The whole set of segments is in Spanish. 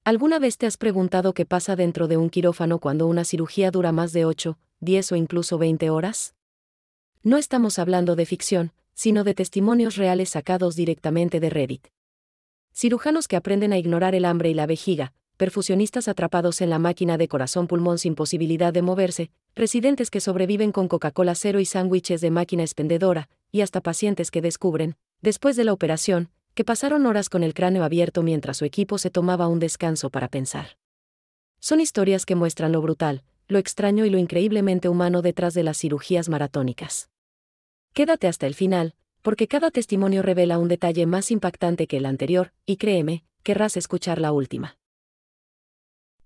¿Alguna vez te has preguntado qué pasa dentro de un quirófano cuando una cirugía dura más de 8, 10 o incluso 20 horas? No estamos hablando de ficción, sino de testimonios reales sacados directamente de Reddit. Cirujanos que aprenden a ignorar el hambre y la vejiga, perfusionistas atrapados en la máquina de corazón-pulmón sin posibilidad de moverse, residentes que sobreviven con Coca-Cola cero y sándwiches de máquina expendedora, y hasta pacientes que descubren, después de la operación, que pasaron horas con el cráneo abierto mientras su equipo se tomaba un descanso para pensar. Son historias que muestran lo brutal, lo extraño y lo increíblemente humano detrás de las cirugías maratónicas. Quédate hasta el final, porque cada testimonio revela un detalle más impactante que el anterior, y créeme, querrás escuchar la última.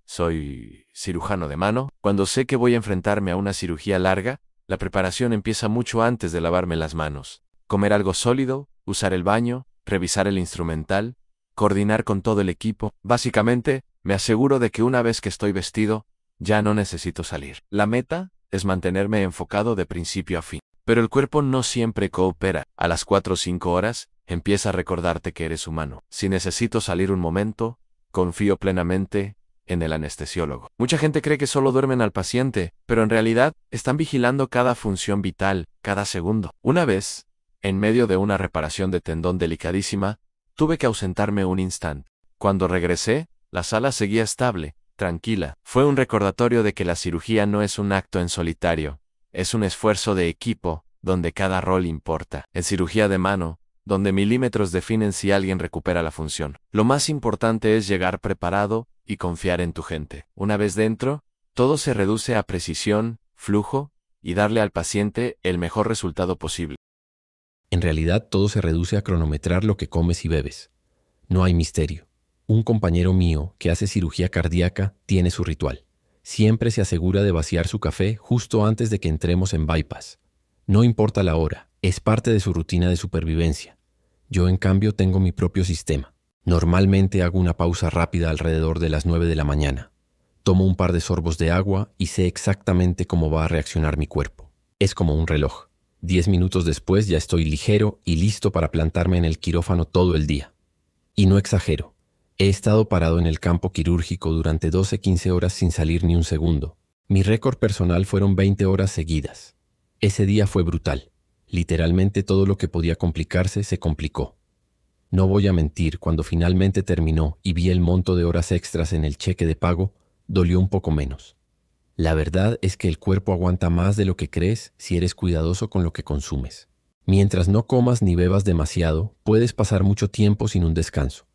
Soy cirujano de mano. Cuando sé que voy a enfrentarme a una cirugía larga, la preparación empieza mucho antes de lavarme las manos. Comer algo sólido, usar el baño, revisar el instrumental, coordinar con todo el equipo. Básicamente, me aseguro de que una vez que estoy vestido, ya no necesito salir. La meta es mantenerme enfocado de principio a fin. Pero el cuerpo no siempre coopera. A las 4 o 5 horas, empieza a recordarte que eres humano. Si necesito salir un momento, confío plenamente en el anestesiólogo. Mucha gente cree que solo duermen al paciente, pero en realidad están vigilando cada función vital, cada segundo. Una vez, en medio de una reparación de tendón delicadísima, tuve que ausentarme un instante. Cuando regresé, la sala seguía estable, tranquila. Fue un recordatorio de que la cirugía no es un acto en solitario, es un esfuerzo de equipo, donde cada rol importa. En cirugía de mano, donde milímetros definen si alguien recupera la función. Lo más importante es llegar preparado y confiar en tu gente. Una vez dentro, todo se reduce a precisión, flujo, y darle al paciente el mejor resultado posible. En realidad todo se reduce a cronometrar lo que comes y bebes. No hay misterio. Un compañero mío que hace cirugía cardíaca tiene su ritual. Siempre se asegura de vaciar su café justo antes de que entremos en bypass. No importa la hora, es parte de su rutina de supervivencia. Yo, en cambio, tengo mi propio sistema. Normalmente hago una pausa rápida alrededor de las 9 de la mañana. Tomo un par de sorbos de agua y sé exactamente cómo va a reaccionar mi cuerpo. Es como un reloj. 10 minutos después ya estoy ligero y listo para plantarme en el quirófano todo el día. Y no exagero. He estado parado en el campo quirúrgico durante 12-15 horas sin salir ni un segundo. Mi récord personal fueron 20 horas seguidas. Ese día fue brutal. Literalmente todo lo que podía complicarse se complicó. No voy a mentir, cuando finalmente terminó y vi el monto de horas extras en el cheque de pago, dolió un poco menos. La verdad es que el cuerpo aguanta más de lo que crees si eres cuidadoso con lo que consumes. Mientras no comas ni bebas demasiado, puedes pasar mucho tiempo sin un descanso.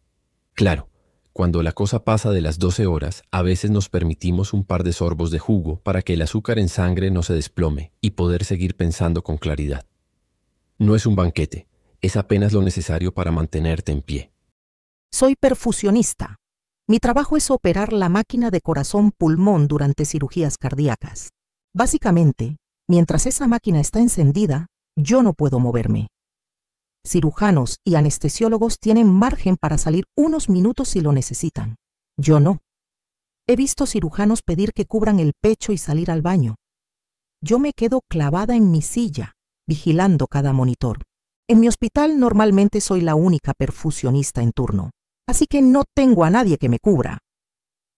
Claro, cuando la cosa pasa de las 12 horas, a veces nos permitimos un par de sorbos de jugo para que el azúcar en sangre no se desplome y poder seguir pensando con claridad. No es un banquete, es apenas lo necesario para mantenerte en pie. Soy perfusionista. Mi trabajo es operar la máquina de corazón-pulmón durante cirugías cardíacas. Básicamente, mientras esa máquina está encendida, yo no puedo moverme. Cirujanos y anestesiólogos tienen margen para salir unos minutos si lo necesitan. Yo no. He visto cirujanos pedir que cubran el pecho y salir al baño. Yo me quedo clavada en mi silla, vigilando cada monitor. En mi hospital normalmente soy la única perfusionista en turno, así que no tengo a nadie que me cubra.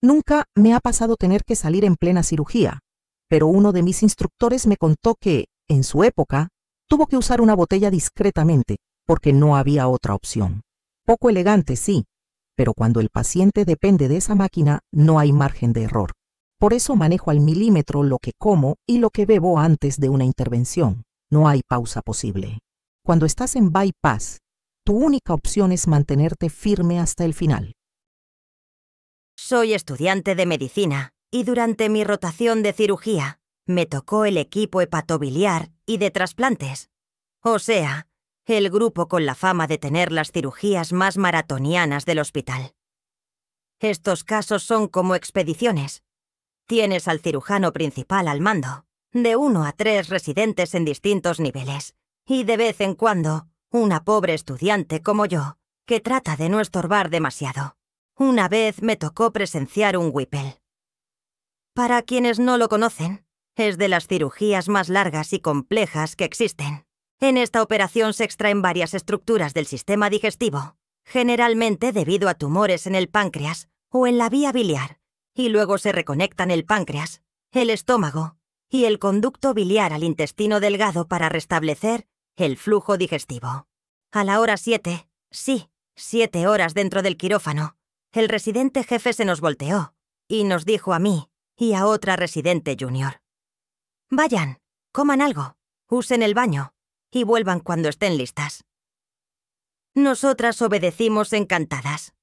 Nunca me ha pasado tener que salir en plena cirugía, pero uno de mis instructores me contó que, en su época, tuvo que usar una botella discretamente, porque no había otra opción. Poco elegante, sí, pero cuando el paciente depende de esa máquina, no hay margen de error. Por eso manejo al milímetro lo que como y lo que bebo antes de una intervención. No hay pausa posible. Cuando estás en bypass, tu única opción es mantenerte firme hasta el final. Soy estudiante de medicina y durante mi rotación de cirugía me tocó el equipo hepatobiliar y de trasplantes. O sea, el grupo con la fama de tener las cirugías más maratonianas del hospital. Estos casos son como expediciones. Tienes al cirujano principal al mando, de 1 a 3 residentes en distintos niveles, y de vez en cuando, una pobre estudiante como yo, que trata de no estorbar demasiado. Una vez me tocó presenciar un Whipple. Para quienes no lo conocen, es de las cirugías más largas y complejas que existen. En esta operación se extraen varias estructuras del sistema digestivo, generalmente debido a tumores en el páncreas o en la vía biliar, y luego se reconectan el páncreas, el estómago y el conducto biliar al intestino delgado para restablecer el flujo digestivo. A la hora 7, sí, 7 horas dentro del quirófano, el residente jefe se nos volteó y nos dijo a mí y a otra residente junior: vayan, coman algo, usen el baño y vuelvan cuando estén listas. Nosotras obedecimos encantadas.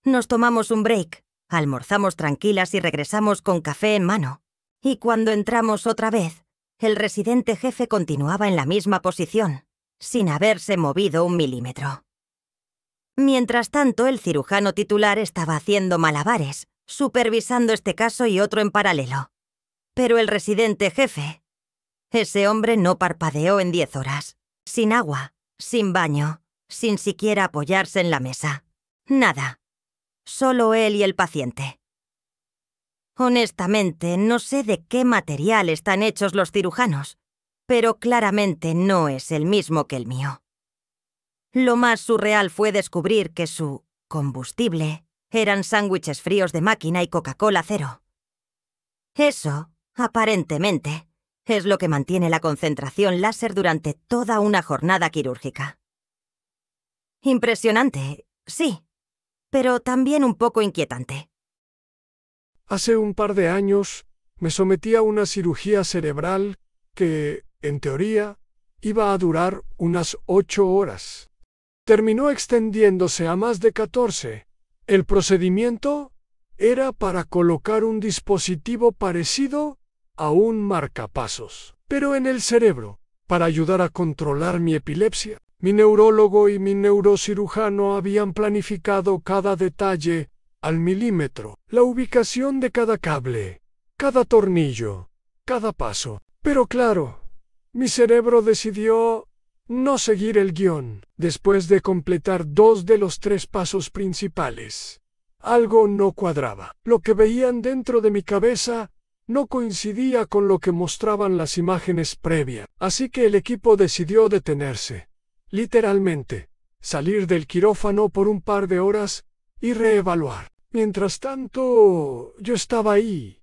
Nos tomamos un break, almorzamos tranquilas y regresamos con café en mano. Y cuando entramos otra vez, el residente jefe continuaba en la misma posición, sin haberse movido un milímetro. Mientras tanto, el cirujano titular estaba haciendo malabares, supervisando este caso y otro en paralelo. Pero el residente jefe, ese hombre no parpadeó en 10 horas, sin agua, sin baño, sin siquiera apoyarse en la mesa. Nada. Solo él y el paciente. Honestamente, no sé de qué material están hechos los cirujanos, pero claramente no es el mismo que el mío. Lo más surreal fue descubrir que su combustible eran sándwiches fríos de máquina y Coca-Cola cero. Eso, aparentemente, es lo que mantiene la concentración láser durante toda una jornada quirúrgica. Impresionante, sí, pero también un poco inquietante. Hace un par de años me sometí a una cirugía cerebral que, en teoría, iba a durar unas 8 horas. Terminó extendiéndose a más de 14. El procedimiento era para colocar un dispositivo parecido a un marcapasos, pero en el cerebro, para ayudar a controlar mi epilepsia. Mi neurólogo y mi neurocirujano habían planificado cada detalle al milímetro, la ubicación de cada cable, cada tornillo, cada paso. Pero claro, mi cerebro decidió no seguir el guión. Después de completar 2 de los 3 pasos principales, algo no cuadraba. Lo que veían dentro de mi cabeza no coincidía con lo que mostraban las imágenes previas. Así que el equipo decidió detenerse, literalmente, salir del quirófano por un par de horas y reevaluar. Mientras tanto, yo estaba ahí,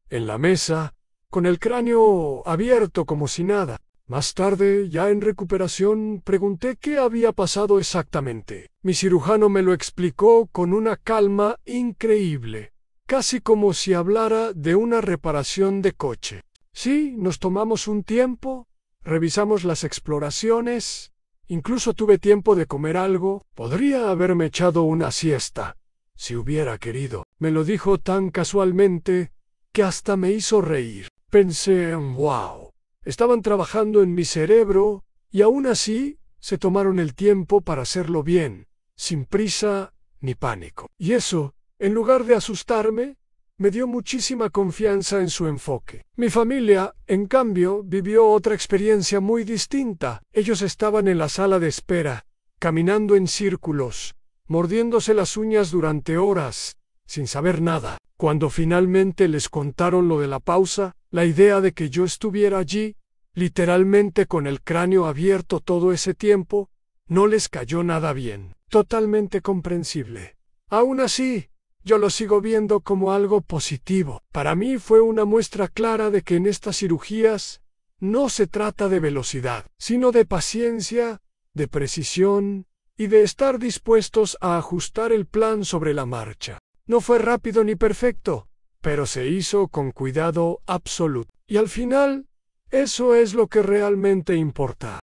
en la mesa, con el cráneo abierto como si nada. Más tarde, ya en recuperación, pregunté qué había pasado exactamente. Mi cirujano me lo explicó con una calma increíble, casi como si hablara de una reparación de coche. Sí, nos tomamos un tiempo, revisamos las exploraciones, incluso tuve tiempo de comer algo. Podría haberme echado una siesta, si hubiera querido. Me lo dijo tan casualmente que hasta me hizo reír. Pensé en wow. Estaban trabajando en mi cerebro y aún así se tomaron el tiempo para hacerlo bien, sin prisa ni pánico. Y eso, en lugar de asustarme, me dio muchísima confianza en su enfoque. Mi familia, en cambio, vivió otra experiencia muy distinta. Ellos estaban en la sala de espera, caminando en círculos, mordiéndose las uñas durante horas, sin saber nada. Cuando finalmente les contaron lo de la pausa, la idea de que yo estuviera allí, literalmente con el cráneo abierto todo ese tiempo, no les cayó nada bien. Totalmente comprensible. Aún así, yo lo sigo viendo como algo positivo. Para mí fue una muestra clara de que en estas cirugías no se trata de velocidad, sino de paciencia, de precisión y de estar dispuestos a ajustar el plan sobre la marcha. No fue rápido ni perfecto, pero se hizo con cuidado absoluto. Y al final, eso es lo que realmente importa.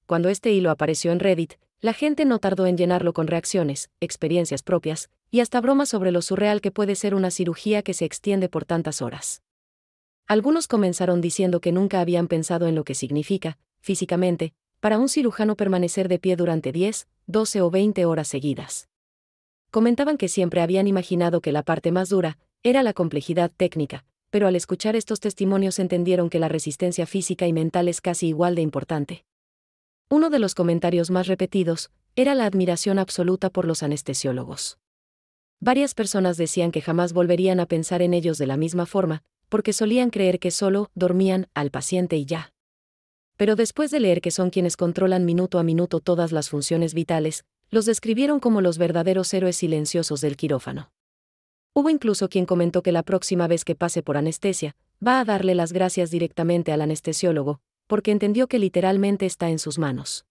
Cuando este hilo apareció en Reddit, la gente no tardó en llenarlo con reacciones, experiencias propias, y hasta bromas sobre lo surreal que puede ser una cirugía que se extiende por tantas horas. Algunos comenzaron diciendo que nunca habían pensado en lo que significa, físicamente, para un cirujano permanecer de pie durante 10, 12 o 20 horas seguidas. Comentaban que siempre habían imaginado que la parte más dura era la complejidad técnica, pero al escuchar estos testimonios entendieron que la resistencia física y mental es casi igual de importante. Uno de los comentarios más repetidos era la admiración absoluta por los anestesiólogos. Varias personas decían que jamás volverían a pensar en ellos de la misma forma, porque solían creer que solo dormían al paciente y ya. Pero después de leer que son quienes controlan minuto a minuto todas las funciones vitales, los describieron como los verdaderos héroes silenciosos del quirófano. Hubo incluso quien comentó que la próxima vez que pase por anestesia, va a darle las gracias directamente al anestesiólogo, porque entendió que literalmente está en sus manos.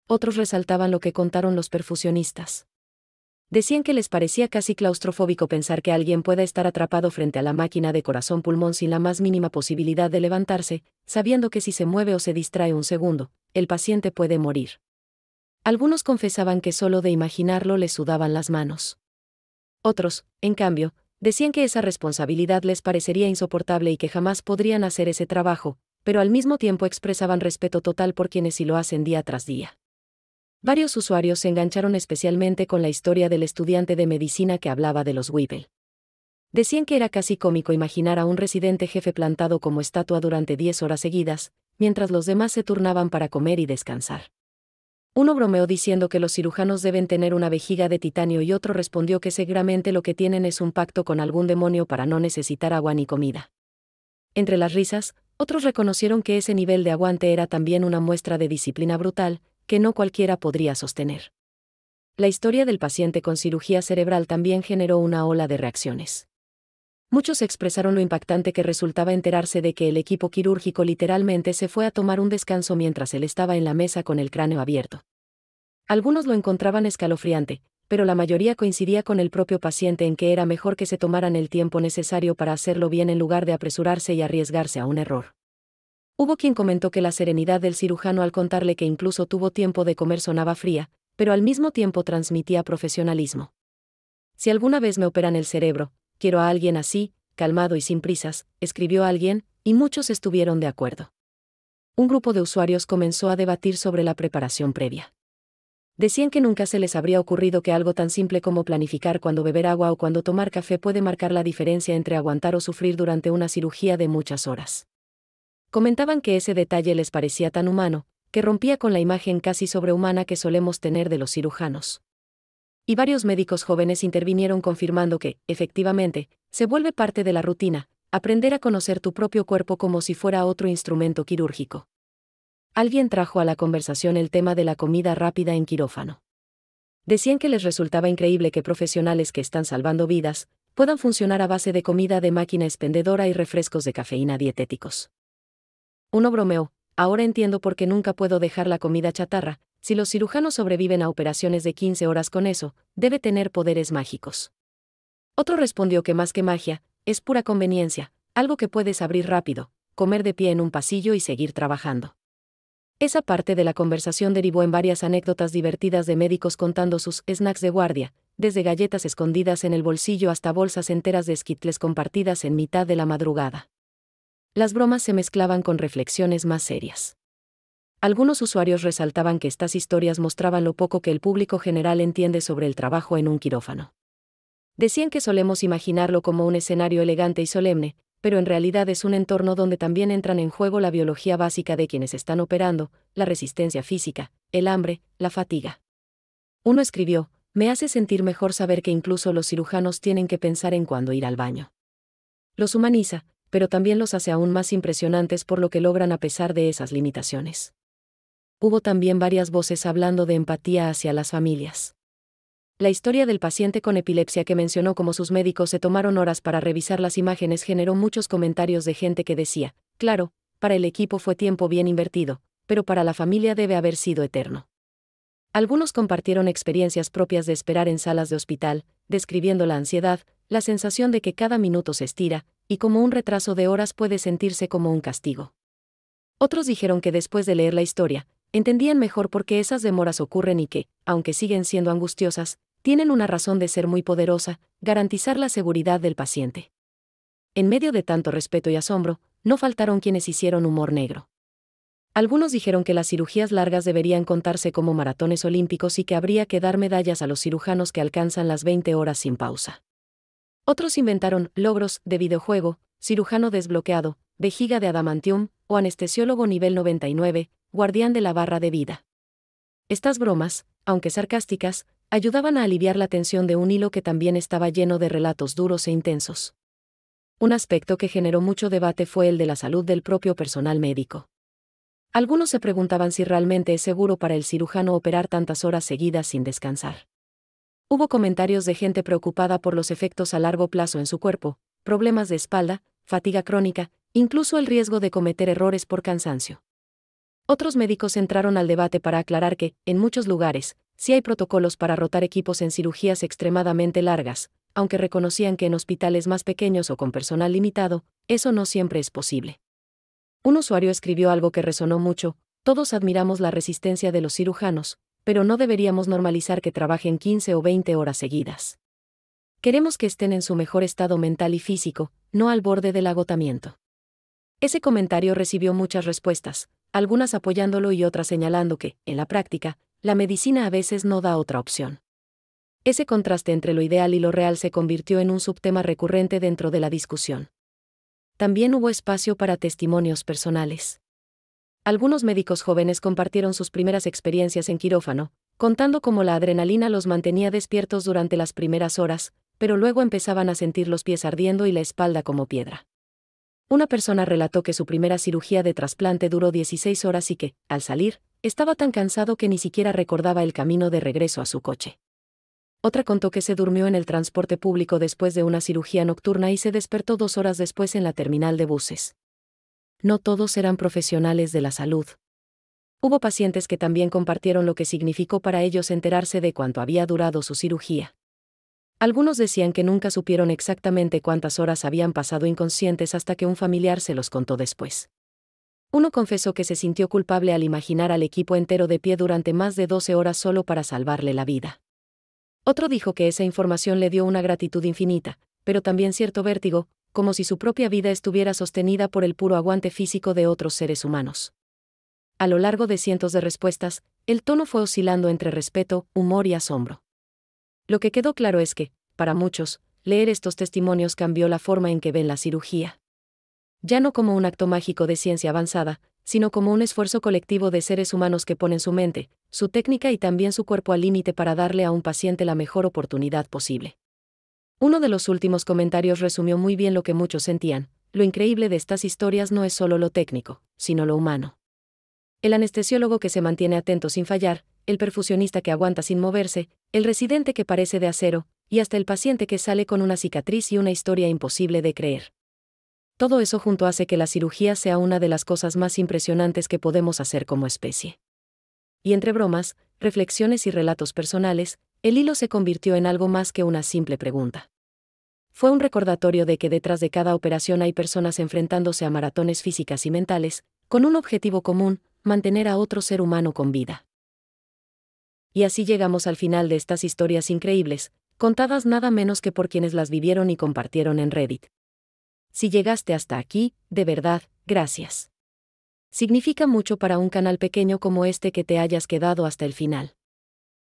Otros resaltaban lo que contaron los perfusionistas. Decían que les parecía casi claustrofóbico pensar que alguien pueda estar atrapado frente a la máquina de corazón-pulmón sin la más mínima posibilidad de levantarse, sabiendo que si se mueve o se distrae un segundo, el paciente puede morir. Algunos confesaban que solo de imaginarlo les sudaban las manos. Otros, en cambio, decían que esa responsabilidad les parecería insoportable y que jamás podrían hacer ese trabajo, pero al mismo tiempo expresaban respeto total por quienes sí lo hacen día tras día. Varios usuarios se engancharon especialmente con la historia del estudiante de medicina que hablaba de los Whipple. Decían que era casi cómico imaginar a un residente jefe plantado como estatua durante 10 horas seguidas, mientras los demás se turnaban para comer y descansar. Uno bromeó diciendo que los cirujanos deben tener una vejiga de titanio y otro respondió que seguramente lo que tienen es un pacto con algún demonio para no necesitar agua ni comida. Entre las risas, otros reconocieron que ese nivel de aguante era también una muestra de disciplina brutal, que no cualquiera podría sostener. La historia del paciente con cirugía cerebral también generó una ola de reacciones. Muchos expresaron lo impactante que resultaba enterarse de que el equipo quirúrgico literalmente se fue a tomar un descanso mientras él estaba en la mesa con el cráneo abierto. Algunos lo encontraban escalofriante, pero la mayoría coincidía con el propio paciente en que era mejor que se tomaran el tiempo necesario para hacerlo bien en lugar de apresurarse y arriesgarse a un error. Hubo quien comentó que la serenidad del cirujano al contarle que incluso tuvo tiempo de comer sonaba fría, pero al mismo tiempo transmitía profesionalismo. Si alguna vez me operan el cerebro, quiero a alguien así, calmado y sin prisas, escribió alguien, y muchos estuvieron de acuerdo. Un grupo de usuarios comenzó a debatir sobre la preparación previa. Decían que nunca se les habría ocurrido que algo tan simple como planificar cuándo beber agua o cuándo tomar café puede marcar la diferencia entre aguantar o sufrir durante una cirugía de muchas horas. Comentaban que ese detalle les parecía tan humano, que rompía con la imagen casi sobrehumana que solemos tener de los cirujanos. Y varios médicos jóvenes intervinieron confirmando que, efectivamente, se vuelve parte de la rutina, aprender a conocer tu propio cuerpo como si fuera otro instrumento quirúrgico. Alguien trajo a la conversación el tema de la comida rápida en quirófano. Decían que les resultaba increíble que profesionales que están salvando vidas puedan funcionar a base de comida de máquina expendedora y refrescos de cafeína dietéticos. Uno bromeó, ahora entiendo por qué nunca puedo dejar la comida chatarra. Si los cirujanos sobreviven a operaciones de 15 horas con eso, debe tener poderes mágicos. Otro respondió que más que magia, es pura conveniencia, algo que puedes abrir rápido, comer de pie en un pasillo y seguir trabajando. Esa parte de la conversación derivó en varias anécdotas divertidas de médicos contando sus snacks de guardia, desde galletas escondidas en el bolsillo hasta bolsas enteras de Skittles compartidas en mitad de la madrugada. Las bromas se mezclaban con reflexiones más serias. Algunos usuarios resaltaban que estas historias mostraban lo poco que el público general entiende sobre el trabajo en un quirófano. Decían que solemos imaginarlo como un escenario elegante y solemne, pero en realidad es un entorno donde también entran en juego la biología básica de quienes están operando, la resistencia física, el hambre, la fatiga. Uno escribió, me hace sentir mejor saber que incluso los cirujanos tienen que pensar en cuándo ir al baño. Los humaniza, pero también los hace aún más impresionantes por lo que logran a pesar de esas limitaciones. Hubo también varias voces hablando de empatía hacia las familias. La historia del paciente con epilepsia que mencionó cómo sus médicos se tomaron horas para revisar las imágenes generó muchos comentarios de gente que decía, claro, para el equipo fue tiempo bien invertido, pero para la familia debe haber sido eterno. Algunos compartieron experiencias propias de esperar en salas de hospital, describiendo la ansiedad, la sensación de que cada minuto se estira, y cómo un retraso de horas puede sentirse como un castigo. Otros dijeron que después de leer la historia, entendían mejor por qué esas demoras ocurren y que, aunque siguen siendo angustiosas, tienen una razón de ser muy poderosa, garantizar la seguridad del paciente. En medio de tanto respeto y asombro, no faltaron quienes hicieron humor negro. Algunos dijeron que las cirugías largas deberían contarse como maratones olímpicos y que habría que dar medallas a los cirujanos que alcanzan las 20 horas sin pausa. Otros inventaron logros de videojuego, cirujano desbloqueado, vejiga de adamantium, o anestesiólogo nivel 99, guardián de la barra de vida. Estas bromas, aunque sarcásticas, ayudaban a aliviar la tensión de un hilo que también estaba lleno de relatos duros e intensos. Un aspecto que generó mucho debate fue el de la salud del propio personal médico. Algunos se preguntaban si realmente es seguro para el cirujano operar tantas horas seguidas sin descansar. Hubo comentarios de gente preocupada por los efectos a largo plazo en su cuerpo, problemas de espalda, fatiga crónica, incluso el riesgo de cometer errores por cansancio. Otros médicos entraron al debate para aclarar que, en muchos lugares, sí hay protocolos para rotar equipos en cirugías extremadamente largas, aunque reconocían que en hospitales más pequeños o con personal limitado, eso no siempre es posible. Un usuario escribió algo que resonó mucho: todos admiramos la resistencia de los cirujanos, pero no deberíamos normalizar que trabajen 15 o 20 horas seguidas. Queremos que estén en su mejor estado mental y físico, no al borde del agotamiento. Ese comentario recibió muchas respuestas, algunas apoyándolo y otras señalando que, en la práctica, la medicina a veces no da otra opción. Ese contraste entre lo ideal y lo real se convirtió en un subtema recurrente dentro de la discusión. También hubo espacio para testimonios personales. Algunos médicos jóvenes compartieron sus primeras experiencias en quirófano, contando cómo la adrenalina los mantenía despiertos durante las primeras horas, pero luego empezaban a sentir los pies ardiendo y la espalda como piedra. Una persona relató que su primera cirugía de trasplante duró 16 horas y que, al salir, estaba tan cansado que ni siquiera recordaba el camino de regreso a su coche. Otra contó que se durmió en el transporte público después de una cirugía nocturna y se despertó 2 horas después en la terminal de buses. No todos eran profesionales de la salud. Hubo pacientes que también compartieron lo que significó para ellos enterarse de cuánto había durado su cirugía. Algunos decían que nunca supieron exactamente cuántas horas habían pasado inconscientes hasta que un familiar se los contó después. Uno confesó que se sintió culpable al imaginar al equipo entero de pie durante más de 12 horas solo para salvarle la vida. Otro dijo que esa información le dio una gratitud infinita, pero también cierto vértigo, como si su propia vida estuviera sostenida por el puro aguante físico de otros seres humanos. A lo largo de cientos de respuestas, el tono fue oscilando entre respeto, humor y asombro. Lo que quedó claro es que, para muchos, leer estos testimonios cambió la forma en que ven la cirugía. Ya no como un acto mágico de ciencia avanzada, sino como un esfuerzo colectivo de seres humanos que ponen su mente, su técnica y también su cuerpo al límite para darle a un paciente la mejor oportunidad posible. Uno de los últimos comentarios resumió muy bien lo que muchos sentían: lo increíble de estas historias no es solo lo técnico, sino lo humano. El anestesiólogo que se mantiene atento sin fallar, el perfusionista que aguanta sin moverse, el residente que parece de acero, y hasta el paciente que sale con una cicatriz y una historia imposible de creer. Todo eso junto hace que la cirugía sea una de las cosas más impresionantes que podemos hacer como especie. Y entre bromas, reflexiones y relatos personales, el hilo se convirtió en algo más que una simple pregunta. Fue un recordatorio de que detrás de cada operación hay personas enfrentándose a maratones físicas y mentales, con un objetivo común: mantener a otro ser humano con vida. Y así llegamos al final de estas historias increíbles, contadas nada menos que por quienes las vivieron y compartieron en Reddit. Si llegaste hasta aquí, de verdad, gracias. Significa mucho para un canal pequeño como este que te hayas quedado hasta el final.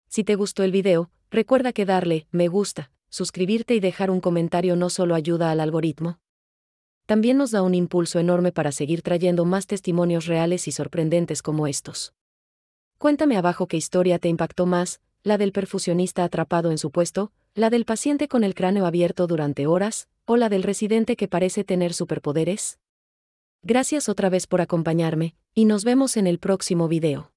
Si te gustó el video, recuerda que darle me gusta, suscribirte y dejar un comentario no solo ayuda al algoritmo. También nos da un impulso enorme para seguir trayendo más testimonios reales y sorprendentes como estos. Cuéntame abajo qué historia te impactó más: la del perfusionista atrapado en su puesto, la del paciente con el cráneo abierto durante horas, o la del residente que parece tener superpoderes. Gracias otra vez por acompañarme, y nos vemos en el próximo video.